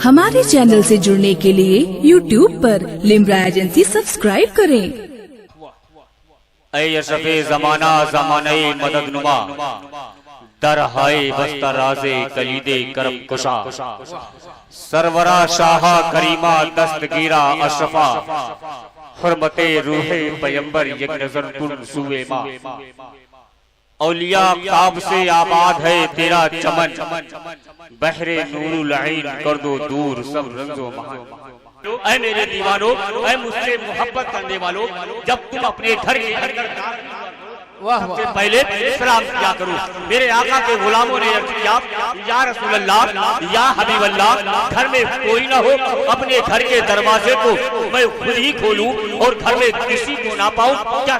हमारे चैनल से जुड़ने के लिए YouTube पर लिम्रा एजेंसी सब्सक्राइब करें। ऐ अशरफे ज़माना ज़माने मदद नुमा दर हाय बस्ता राजे कलीदे करम कुशा सरवरा शाहा करीमा दस्तगीरा अशरफा हुर्मते रूहे पैगंबर एक नजर कुल सुए माँ औलिया काब से आबाद है तेरा चमन बहरे नूरुल ऐन कर दो दूर सब रंजो महान। ऐ मेरे दीवानों, ऐ मुझसे मोहब्बत करने वालों, जब तुम अपने घर के अंदर सबसे पहले सलाम किया करो। मेरे आका के गुलामों ने अर्ज किया, या रसूल अल्लाह या हबीब अल्लाह, घर में कोई ना हो, अपने घर के दरवाजे को मैं खुद ही खोलूं और घर में किसी को ना पाऊं, क्या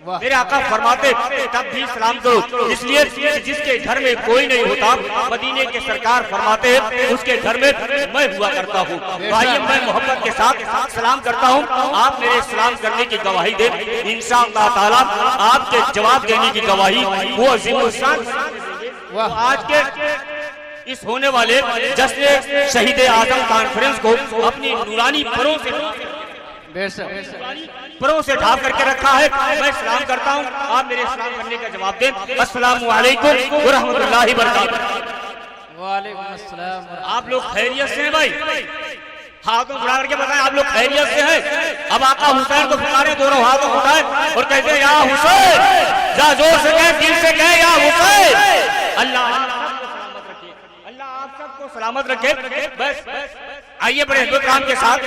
मेरे आका फरमाते तब भी सलाम करो, इसलिए जिसके घर में कोई नहीं होता, मदीने के सरकार फरमाते हैं उसके घर में मैं हुआ करता हूँ। भाई मैं मोहब्बत के साथ सलाम करता हूँ, आप मेरे सलाम करने की गवाही दे, इंशाअल्लाह ताला आपके जवाब देने की गवाही वो अज़ीम। आज के इस होने वाले जश्न शहीद आजम कॉन्फ्रेंस को अपनी नूरानी परों से ढाप करके रखा है। मैं सलाम करता हूँ, आप मेरे सलाम करने का जवाब दें। अस्सलामु अलैकुम व रहमतुल्लाहि व बरकातहू। वालेकुम अस्सलाम। आप लोग खैरियत से हैं भाई? हाथों उठा करके बताएं आप लोग खैरियत से हैं? अब आका हुसैन को पुकारे, दोनों हाथों उठाए और कहते हैं या हुसैन, जा जोर से कहे, दिल से कहे या हुसैन। अल्लाह आप सबको सलामत रखे। बस आइए बड़े एहतराम के साथ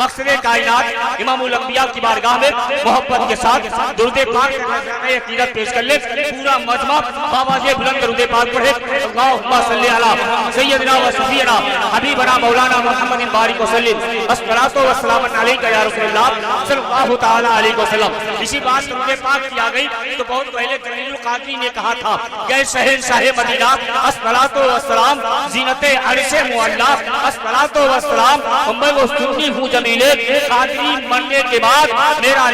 मकसद कायनात इमामुल अंबिया की बारगाह में मोहब्बत के साथ दुरूद पाक से अकीदत पेश कर ले। पूरा मजमा बाबा जी बुलंद दुरूद पाक पढ़े। अल्लाहुम्मा सल्ली अला सय्यदना व सफीना हबीबना मौलाना मुहम्मदिन बारिक वसल्लिम अस्सलातु वस्सलामु अलैका या रसूलल्लाह सल्लल्लाहु तआला अलैहि वसल्लम। इसी बात दुरूद पाक की आ गई तो बहुत पहले जलीलुल कादरी ने कहा था, गए शहंशाह मदीना अस्सलातु वस्सलाम जीनते अर्शे मुअल्ला अस्सलातु वस्सलाम मैं वो सुन्नी हूँ जमीले कादरी मरने के बाद मेरा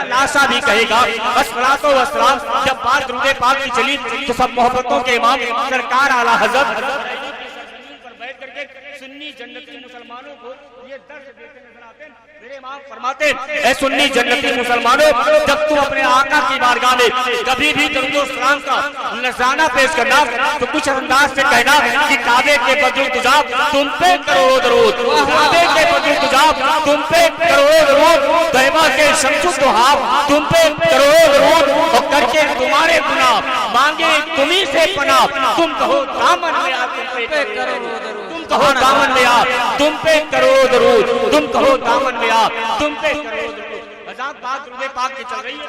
लाशा भी कहेगा अस्सलातु वस्सलाम। जब बात दुरूद पाक की चली तो सब मोहब्बतों के इमाम सरकार आला हज़रत पर बैठ करके सुन्नी जन्नती मुसलमानों को ये दर्द देते नजर आते हैं। मेरे इमाम फरमाते ऐ सुन्नी जन्नती मुसलमानों, जब तुम अपने आका की बारगाह में कभी भी दरूद सलाम का नजराना पेश करना तो कुछ अंदाज से कहना कि काबे के बदरुल तुजाब तुम पे करोड़ों दरूद, काबे के बदरुल तुजाब तुम पे करोड़ों दरूद, तैयबा के शम्सुल दुहाब तुम पे करोड़ों दरूद, और करके तुम्हारे गुनाह मांगे तुम्ही से पनाह, तुम कहो दामन में आ तुम पे करोड़ों दरूद, तुम कहो दामन में आ तुम पे करोड़ों दरूद, तुम कहो दामन में आ तुम पे करोड़ों दरूद। आजाद बात दुरूद पाक की चल रही है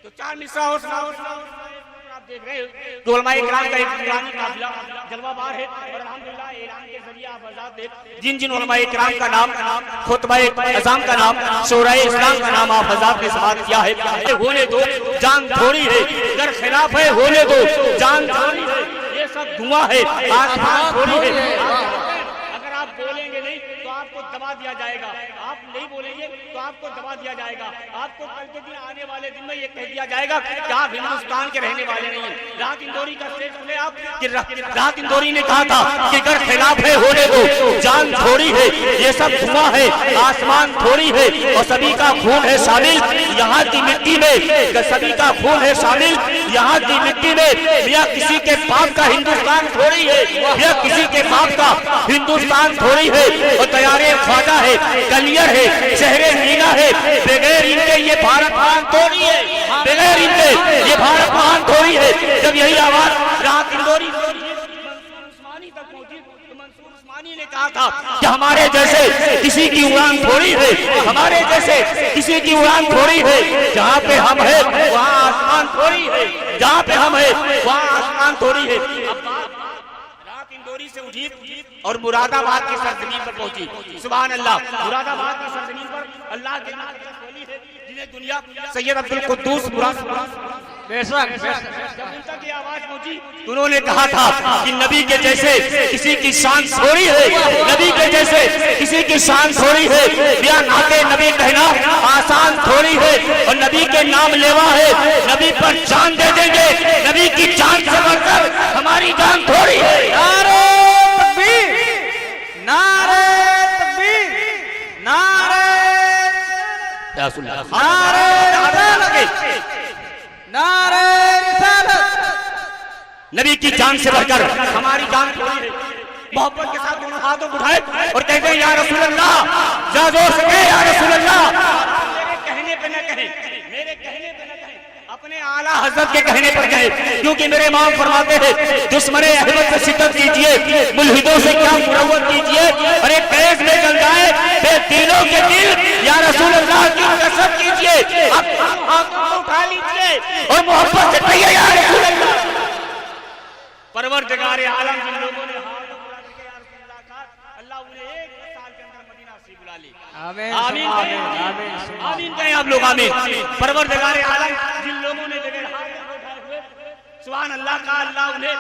तो चार मिसरा और आप देख रहे हैं उलमाए इकराम का एक नूरानी काफिला जलवाबार है और अल्हम्दुलिल्लाह ऐलान के जरिए आप आजाद देख जिन जिन उलमाए इकराम का नाम, खुतबाए अज़ाम का नाम, शोराए इस्लाम का नाम आप आजाद ने समाप्त किया है। होने दो जान थोड़ी है, अगर खिलाफ है होने दो जान थोड़ी है, ये सब धुआं है आसमान थोड़ी है। अगर आप बोलेंगे नहीं तो आपको दबा दिया जाएगा, आप नहीं बोलेंगे तो आपको दबा दिया जाएगा, आपको कल के दिन आने वाले दिन में ये कह दिया जाएगा कि आप हिंदुस्तान के रहने वाले नहीं हैं। राहत इंदौरी का स्टेज सुने आप कि राहत इंदौरी ने कहा था कि अगर खिलाफ है होने दो जान थोड़ी है, ये सब धुआं है आसमान थोड़ी है, और सभी का खून है शामिल यहाँ की मिट्टी में, सभी का खून है शामिल यहाँ की मिट्टी में। या किसी के बाप का हिंदुस्तान थोड़ी है, या किसी के बाप का हिंदुस्तान थोड़ी है, और तैयारे ख्वाजा है, कलियर है, शहरे मीना है, बगैर इनके ये भारत महान थोड़ी है, बगैर इनके ये भारत महान थोड़ी है। जब यही आवाज राहत इंदौरी तक पहुंची तो मंसूर उस्मानी ने कहा था कि हमारे जैसे किसी की उड़ान थोड़ी है, हमारे जैसे किसी की उड़ान थोड़ी है, जहाँ पे हम है वहाँ आसमान थोड़ी है, जहाँ पे हम है वहाँ आसमान थोड़ी है। राहत इंदौरी से उठी और मुरादाबाद की सरजमीन पर पहुंची। सुभान अल्लाह, मुरादाबाद की सरजमीन पर अल्लाह के वली है जिन्हें दुनिया सैयद अब्दुल कुद्दूस मुरादाबाद बेशक जब उन तक ये आवाज पहुंची, उन्होंने कहा था कि नबी के जैसे किसी की शान थोड़ी है, नबी के जैसे किसी की शान थोड़ी है, या नाते नबी कहना आसान थोड़ी है, और नबी के नाम लेवा है, नबी पर जान दे देंगे, नबी की जान से बढ़कर हमारी जान थोड़ी है। नारे तकबीर, नारे तकबीर, नारे नारे रिसालत। नबी की जान से बढ़कर हमारी जान थोड़ी है। मोहब्बत के साथ दोनों हाथों को उठाए और कहते हैं या रसूल अल्लाह, जा जो सके या रसूल अल्लाह। मेरे कहने पे न कहे, मेरे कहने पे न कहे, अपने आला हजरत के कहने पर कहे, क्योंकि मेरे इमाम फरमाते हैं दुश्मने अहमद से शिद्दत कीजिए, मुल्हिदों से क्या मुरव्वत कीजिए, और एक कैद में जल जाए बेदीनों के दिल, या रसूल अल्लाह की कसम कीजिए, आप हाथों को उठा लीजिए और मोहब्बत से कहिए या रसूल अल्लाह। परवरदिगार आलम जिन लोगों ने अल्लाह उन्हें 1 साल के अंदर मदीना से बुला ले। आमीन आमीन आमीन आमीन कहें आप लोग, आमीन। परवरदिगार आलम जिन लोगों ने बगैर हाथ उठाए हुए सुभान अल्लाह का, अल्लाह उन्हें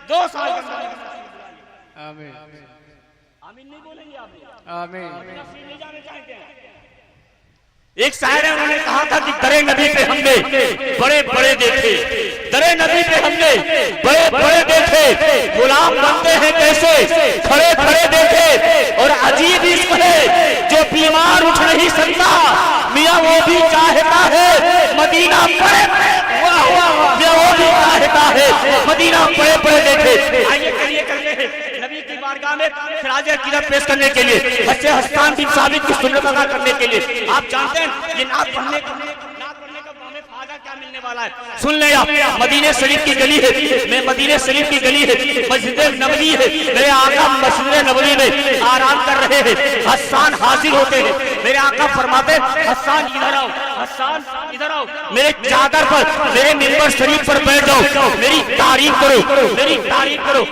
2 साल के अंदर मदीना से बुला ले। आमीन आमीन नहीं बोलेंगे आप लोग? आमीन। मदीना से ले जाने चाहते हैं। एक शायर है, उन्होंने कहा था कि दरे नबी पे हमने बड़े बड़े देखे, दरे नबी पे हमने बड़े बड़े देखे, गुलाम बनते हैं कैसे खड़े खड़े देखे, और अजीब इश्क है जो बीमार उठ नहीं सकता, मियाँ वो भी चाहता है मदीना पड़े, मियाँ वो भी चाहता है मदीना पड़े पड़े देखे। आइए करिए करते हैं नबी की बारगाह में खिराज अकीदत पेश करने के लिए, हस्से हस्तान बिन साबित की सुन्नत अदा करने के लिए। आप जानते हैं ये नात पढ़ने का हमें फायदा क्या मिलने वाला है, सुन ले आप। मदीने शरीफ की गली है, मैं मदीने शरीफ की गली है, मस्जिद नबवी है, मेरे आका मस्जिद नबवी में आराम कर रहे हैं, हस्सान हाजिर होते हैं, मेरे आका फरमाते हस्सान इधर आओ, हस्सान इधर आओ, मेरे चादर पर मेरे मिंबर शरीफ पर बैठ जाओ, मेरी तारीफ करो, मेरी तारीफ करो।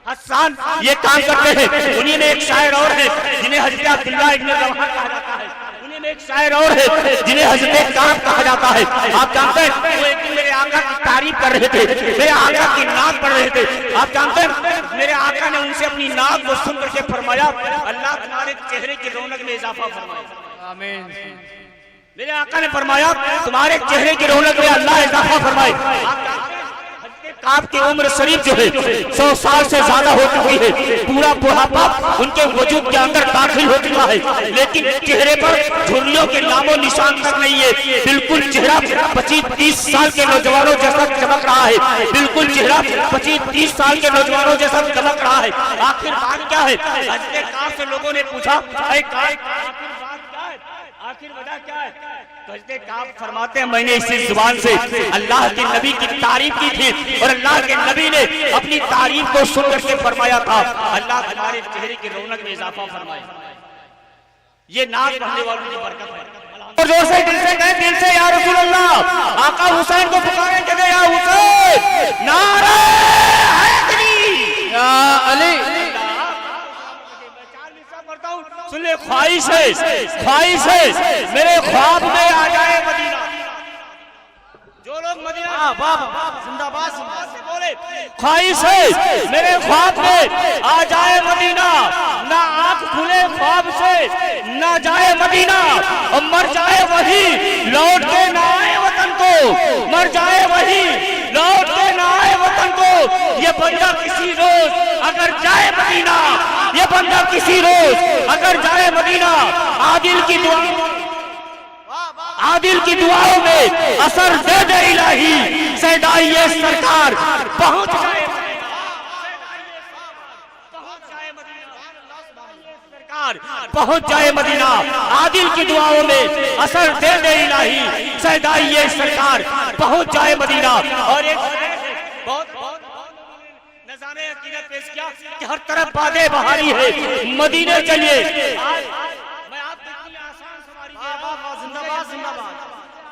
हस्सान ये काम करते हैं। उन्हीं में एक शायर और है जिन्हें हजरत अब्दुल्ला इब्न रवाहा कहा जाता है, उन्हीं में एक शायर और है जिन्हें हजरत काब कहा जाता है। आप जानते हैं वो एक दिन मेरे आका की तारीफ कर रहे थे, मेरे आका की नाक पढ़ रहे थे। आप जानते हैं मेरे आका ने उनसे अपनी नाक को सुन करके फरमाया अल्लाह तुम्हारे चेहरे की रौनक में इजाफा फरमाए। आमीन। मेरे आका ने फरमाया तुम्हारे चेहरे की रौनक में अल्लाह इजाफा फरमाए। आप जानते हैं आपकी उम्र शरीफ जो है 100 साल से ज्यादा हो चुकी है, पूरा बुढ़ापा उनके वजूद के अंदर दाखिल हो चुका है, लेकिन चेहरे पर झुर्रियों के नामो निशान तक नहीं है। बिल्कुल चेहरा 25-30 साल के नौजवानों जैसा चमक रहा है, बिल्कुल चेहरा 25-30 साल के नौजवानों जैसा चमक रहा है। आखिर बात क्या है? हजरत काब से लोगों ने पूछा आखिर वजह क्या है? तो हजरत काब फरमाते हैं मैंने इसी जुबान से अल्लाह के नबी की तारीफ की थी, और अल्लाह के नबी ने अपनी तारीफ को सुन करके फरमाया था अल्लाह तुम्हारे चेहरे की रौनक में इजाफा फरमाए। ये नाज पढ़ने वालों की बरकत है। और जोर से दिल से कहें, दिल से या रसूल अल्लाह। आका हुसैन को पुकारें कहते या हुसैन, नारे हैदरी या अली। सुन ले, ख्वाहिश है, ख्वाहिश है मेरे ख्वाब में आ जाए मदीना। जो लोग मदीना जिंदाबाद से बोले, ख्वाहिश है मेरे ख्वाब में आ जाए मदीना, ना आंख खुले ख्वाब से ना जाए मदीना, और मर जाए वही लौट के ना आए वतन को, मर जाए वही लौट के ना आए वतन को। ये बंदा किसी रोज अगर जाए मदीना, ये बंदा किसी रोज अगर जाए मदीना, आदिल की दुआ, आदिल की दुआओं में असर दे दे इलाही, सैदाइए सरकार पहुंच जाए, पहुंच जाए मदीना, आदिल की दुआओं में असर दे दे इलाही, सैदाइए सरकार पहुंच जाए मदीना। और एक बहुत नज़ारे अकीदत पेश किया कि हर तरफ बादे बहारी है, मदीने चलिए। मैं आप आसान सवारी जिंदाबाद जिंदाबाद,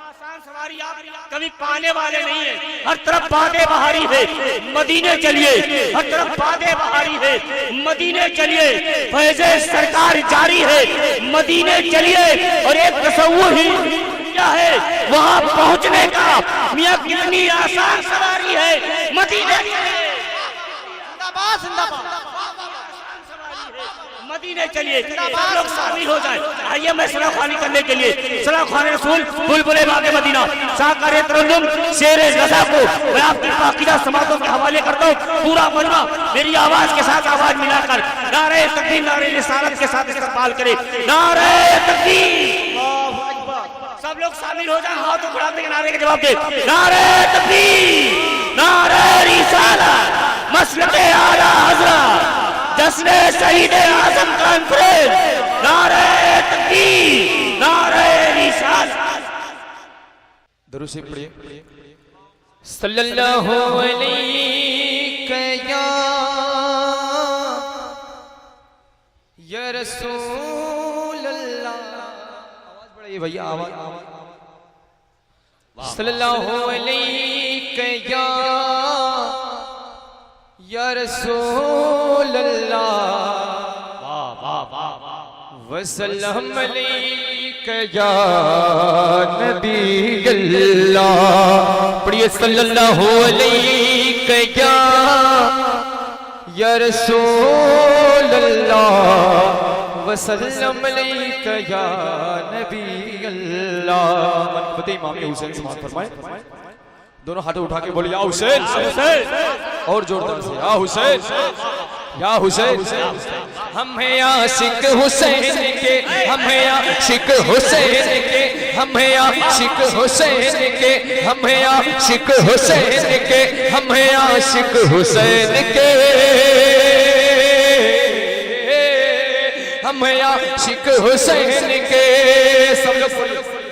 आसान सवारी आप कभी पाने वाले नहीं है। हर तरफ बादे बहारी है, मदीने चलिए, हर तरफ बादे बहारी है, मदीने चलिए। फैज़े सरकार जारी है, मदीने चलिए। और एक तसव्वुर ही क्या है वहां पहुंचने का मियां कितनी आसान सवारी है। मदीने जिंदाबाद जिंदाबाद मदीने चलिए, सब लोग शामिल हो जाए। आइए मैं सलाह खानी करने के लिए सलाह खाने रसूल बुलबुले बागे मदीना साकारे तरन्नुम शेर रज़ा को मैं आपकी पाकीज़ा समातों के हवाले करता हूँ। पूरा मजमा मेरी आवाज के साथ आवाज मिलाकर नारे तकबीर नारे रिसालत के साथ इस्तकबाल करे। नारे तकबीर, सब लोग शामिल हो जाए, हाथ उठाते के नारे के जवाब दे। नारे तकबीर, नारे रिसालत, मसलके आला हज़रत, जश्न शहीद आज़म कॉन्फ्रेंस, नारे तकबीर, नारे रिसालत। दुरूद से पढ़िए। सल्लल्लाहु अलैहि या रसूल अल्लाह। आवाज बढ़ाइए भैया, आवाज। सल्लल्लाहु अलैहि या रसूल अल्लाह वसल्लम अलैका या नबी अल्लाह। पढ़िए सल्लल्लाहु अलैका या रसूल अल्लाह वसल्लम अलैका या नबी अल्लाह। मनफते इमाम हुसैन समाअत फरमाए। दोनों हाथों उठा के बोले या हुसैन, और जोरदार से या हुसैन, या हुसैन। हम हैं आशिक हुसैन के, हम हैं आशिक हुसैन के, हम हैं आशिक हुसैन के, हम हैं आशिक हुसैन के, हम हैं आशिक हुसैन के, हम हैं आशिक हुसैन के। सब लोग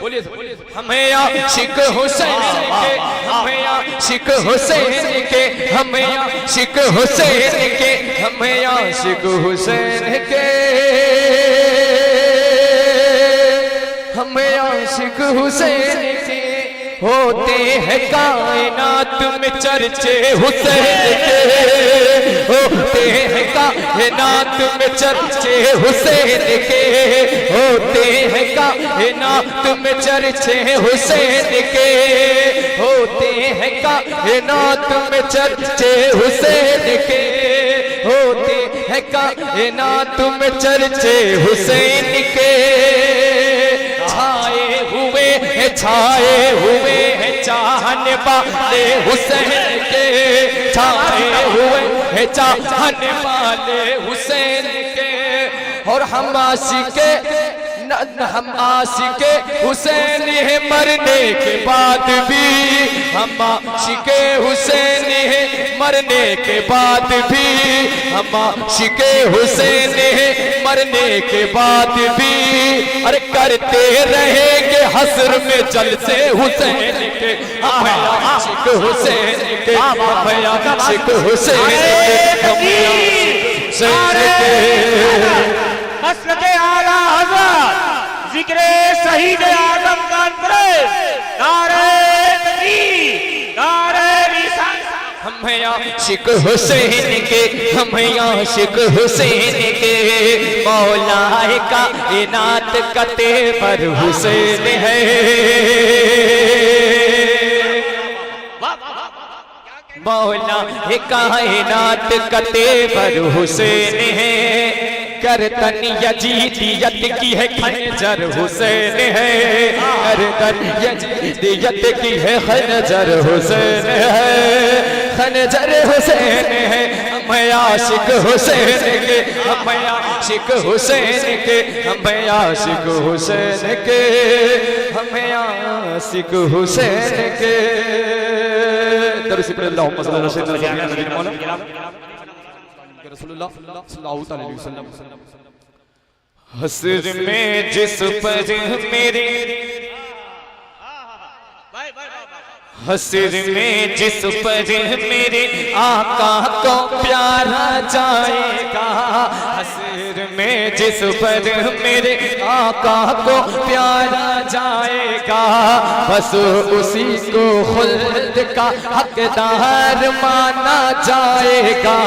बोलिए बोलिए। हम हैं आशिक हुसैन के, हम हैं आशिक हुसैन के, हम हैं आशिक हुसैन के, हम हैं आशिक हुसैन के, हम हैं आशिक हुसैन के। होते हैं कायनात में चर्चे हुसैन के, होते हैं कायनात में चर्चे हुसैन के, होते हैं कायनात में चर्चे हुसैन के, होते हैं कायनात में चर्चे हुसैन के, होते हैं कायनात में चर्चे हुसैन के। छाए हुए हैं चाहने वाले हुसैन के, छाए हुए हैं चाहने वाले हुसैन के। और हम आशिके हुसैन है मरने के बाद भी, हम आशिके हुसैन है मरने के बाद भी, हम आशिके हुसैन है मरने के बाद भी। अरे करते रहेंगे हस्र में जलसे हुसैन के, हम आशिक हुसैन के, हम आशिक हुसैन के, मसलके आला हज़रत जिक्र शहीद आज़म कॉन्फ्रेंस, नारे तकबीर, नारे रिसालत। हम हैं आशिक हुसैन के, हम हैं आशिक हुसैन के। मौलाए कायनात का तेवर हुसैन है, मौलाए कायनात का तेवर हुसैन है। करतन यजीदियत की है खंजर हुसैन है, करतन यजीदियत की है खंजर हुसैन है, खंजर हुसैन है। हम आशिक हुसैन के, हम आशिक हुसैन के, हम आशिक हुसैन के, हम आशिक हुसैन के। दरूद अल्लाहुम्मा सल्ली अला सय्यिदिना मौलाना रसूलुल्लाह सल्लल्लाहु अलैहि वसल्लम। हस्र में जिस पर मेरे, हस्र में जिस पर मेरे आका को प्यारा जाएगा, हस्र में जिस पर मेरे आका को प्यारा जाएगा, बस उसी को खुल्द का हकदार माना जाएगा,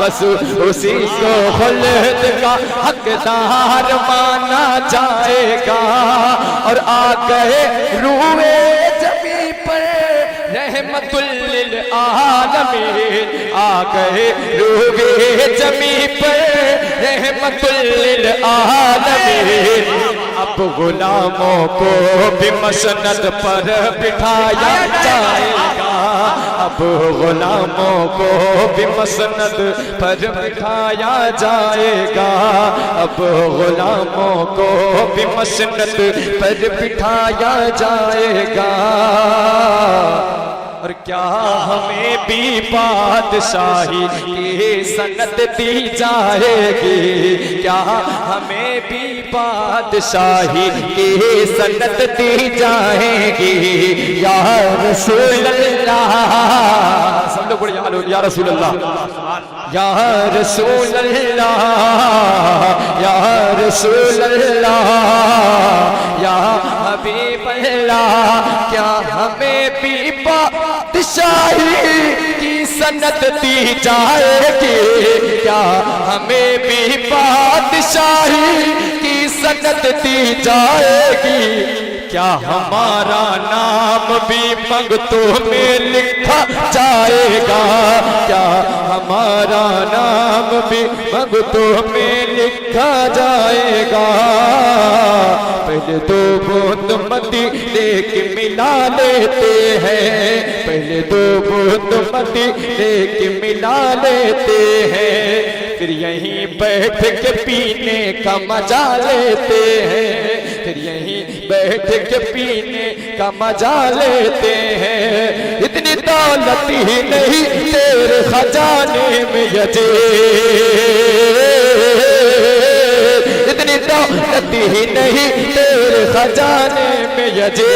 बस उसी को खुल्द का हकदार माना जाएगा। और आ गए रूए आलमीन आ गए रूबे जमी पर रहमतुल आलमीन। अब गुलामों को भी मसनद पर बिठाया जाएगा, अब गुलामों को भी मसनद पर बिठाया जाएगा, अब गुलामों को भी मसनद पर बिठाया जाएगा। और क्या हमें भी बादशाही की सनत दी जाएगी, क्या हमें भी बादशाही की सनत दी जाएगी। या रसूल अल्लाह, सब लोग बोले या रसूल अल्लाह, या रसूल अल्लाह, या रसूल अल्लाह, या हबीब अल्लाह। क्या हमें भी बादशाही की सनत दी जाएगी, क्या हमें भी बादशाही की सनत दी जाएगी। क्या हमारा नाम भी मंगतों में लिखा जाएगा, क्या हमारा नाम भी मंगतों में लिखा जाएगा। पहले दो बूंद मदीने की मिला लेते हैं, पहले दो बूंद मदीने की मिला लेते हैं, फिर यहीं बैठ के पीने का मजा लेते हैं, फिर यहीं बैठ के पीने का मजा लेते हैं। इतनी दौलत ही नहीं तेरे खजाने में यजे, इतनी दौलत ही नहीं तेरे खजाने में यजे।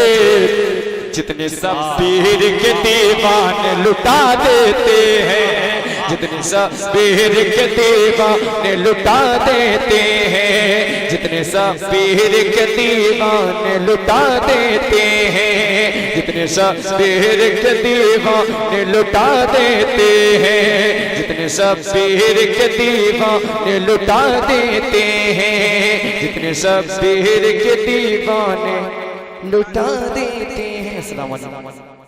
जितने शब्बीर के दीवाने लुटा देते हैं, जितने शब्बीर के दीवाने लुटा देते हैं, जितने शब्बीर के दीवाने लुटा देते हैं, जितने शब्बीर के दीवाने लुटा देते हैं, जितने शब्बीर के दीवाने लुटा देते हैं, जितने शब्बीर के दीवाने लुटा देते हैं। अस्सलाम वालेकुम।